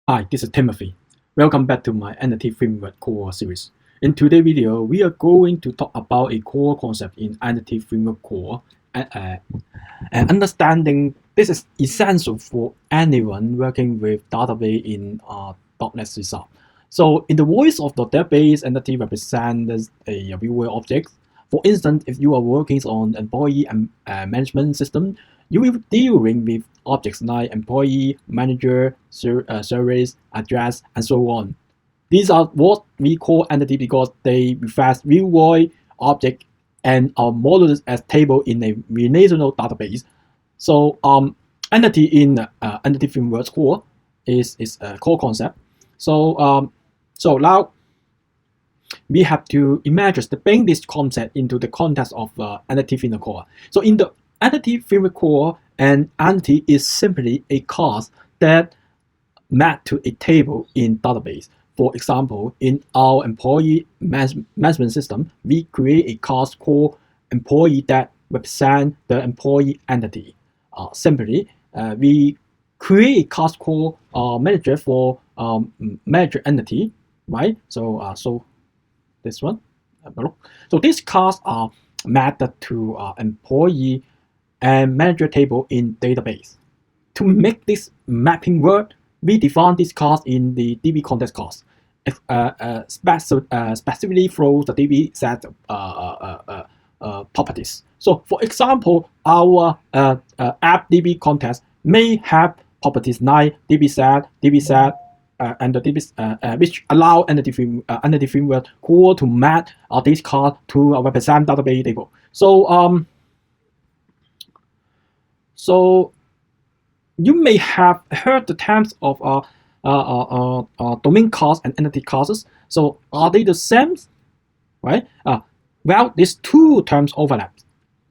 Hi, this is Timothy. Welcome back to my Entity Framework Core series. In today's video, we are going to talk about a core concept in Entity Framework Core. And understanding this is essential for anyone working with database in .NET C#. So in the voice of the database, entity represents a viewer object. For instance, if you are working on employee management system, you will be dealing with objects like employee, manager, service, address, and so on. These are what we call entity because they reflect real-world object and are modeled as table in a relational database. So entity in entity framework core is a core concept. So now we have to imagine to bring this concept into the context of entity framework core. So in the entity framework core, an entity is simply a class that map to a table in database. For example, in our employee management system, we create a class called employee that represent the employee entity. Simply, we create a class called manager for manager entity, right? So this one. So these class are mapped to employee and manager table in database. To make this mapping work, we define this class in the DB context class, specifically for the DB set properties. So, for example, our app DB context may have properties like DB set, and the DB which allow entity framework core to map this class to a represent database table. So you may have heard the terms of domain class and entity classes. So are they the same? Right? Well, these two terms overlap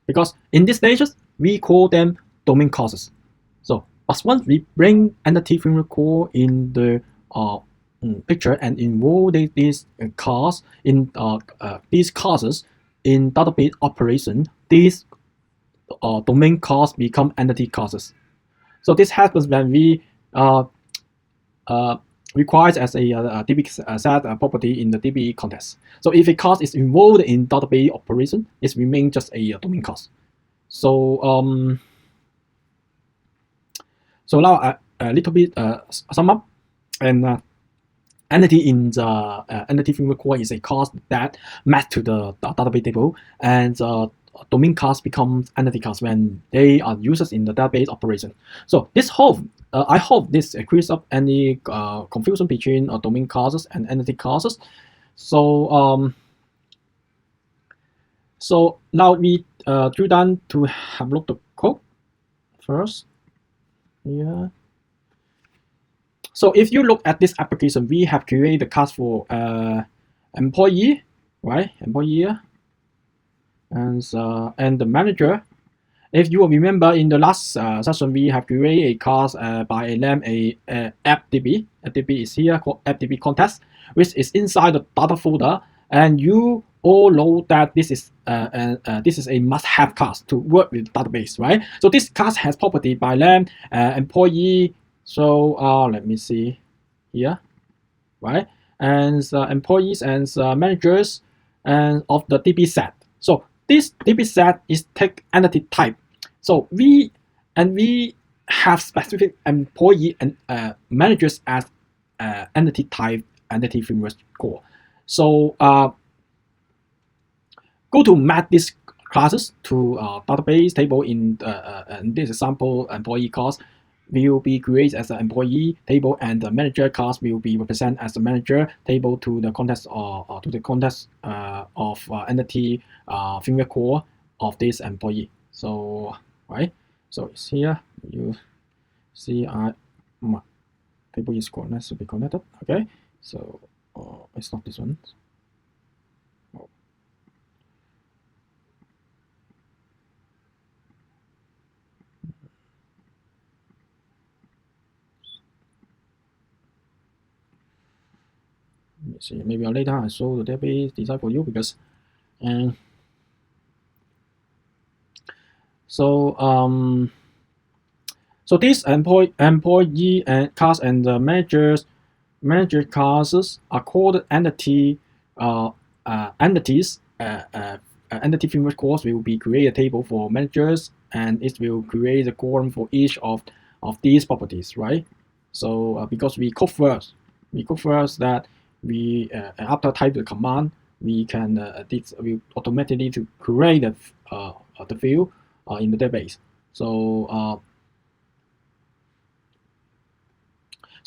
because in these stages we call them domain classes. So, but once we bring entity framework core in the picture and involve these class in these classes in database operation, these domain class become entity classes. So this happens when we requires as a DB set property in the DB context. So if a class is involved in database operation, it remains just a domain class. So so now a little bit sum up, and entity in the entity framework core is a class that maps to the database table, and domain class becomes entity class when they are used in the database operation. So I hope this clears up any confusion between domain classes and entity classes. So now we drill down to have a look at the code first. Yeah. So if you look at this application, we have created the class for employee, right? Employee, and the manager. If you remember in the last session, we have created a class by a name appdb. Appdb is here called appdb context, which is inside the data folder, and you all know that this is a must-have class to work with database, right? So this class has property by name employee. So let me see here, right? And employees and managers and of the DB set. So this DB set is take entity type. So we have specific employee and managers as entity type entity framework core. So go to map these classes to database table in this example employee class will be created as an employee table, and the manager class will be represented as the manager table to the context of entity framework core of this employee. So right, so it's here. You see, my table is connected, should be connected. Okay, so it's not this one. Let me see. Maybe later I show the database design for you because, and so So these employee and class and the manager classes are called entities. Entity framework course will be create a table for managers, and it will create a column for each of these properties, right? So because we code first that we after type the command, we can this will automatically to create the field in the database. So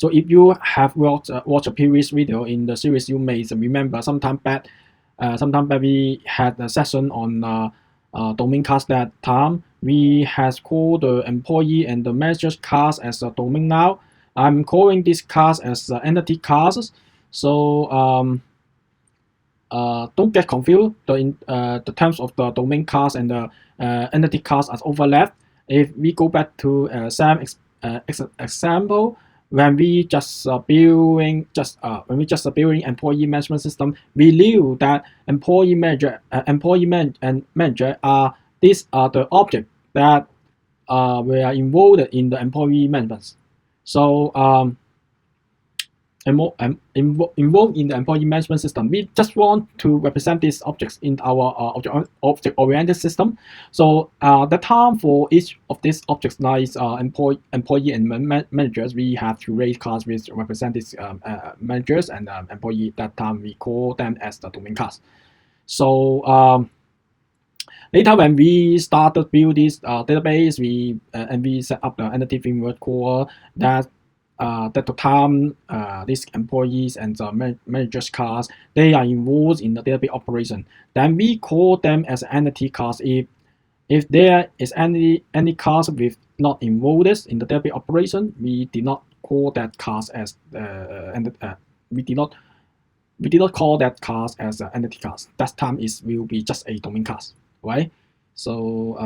if you have watched a previous video in the series, you may remember sometime back we had a session on domain class. That time we has called the employee and the manager class as a domain. Now I'm calling this class as entity classes. So don't get confused. The terms of the domain class and the entity class are overlapped. If we go back to same example, when we just building employee management system, we knew that employee manager and manager are these are the objects that were involved in the employee management. So involved in the employee management system. We just want to represent these objects in our object-oriented system. So the term for each of these objects now is employee and managers. We have to raise class which represent these managers and employee. That time we call them as the domain class. So later, when we started build this database, we set up the entity framework core that the time these employees and the managers class, they are involved in the database operation. Then we call them as entity class. If there is any class with not involved in the database operation, we did not call that class as we did not call that class as an entity class. That time will be just a domain class, right? So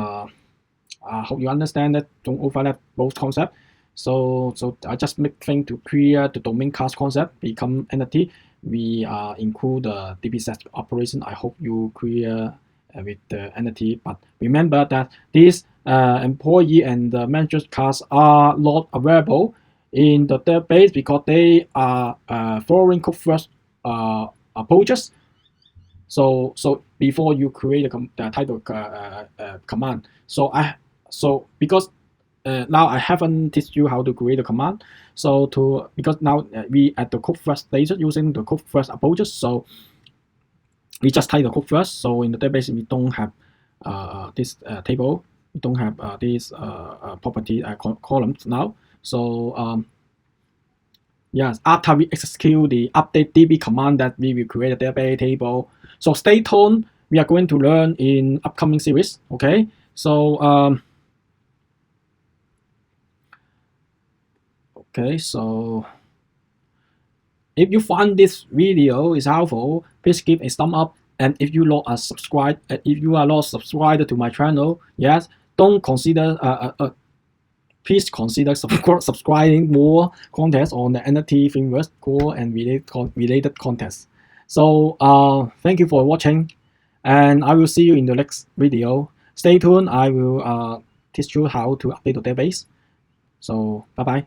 I hope you understand that. Don't overlap both concepts. So I just make things to clear the domain class concept become entity. We include the DB set operation. I hope you clear with the entity. But remember that these employee and the manager class are not available in the database because they are following code first approaches. So before you create the title command, so because now I haven't teach you how to create a command. So because now we at the code first stage using the code first approaches. So we just type the code first. So in the database we don't have this table. We don't have these property columns now. So yes, after we execute the update db command, that we will create a database table. So stay tuned. We are going to learn in upcoming series. Okay. So okay, so if you find this video is helpful, please give a thumb up. And if you are not subscribed to my channel, yes, don't consider please consider subscribing more contests on the entity framework core and related contests. So thank you for watching, and I will see you in the next video. Stay tuned. I will teach you how to update the database. So bye bye.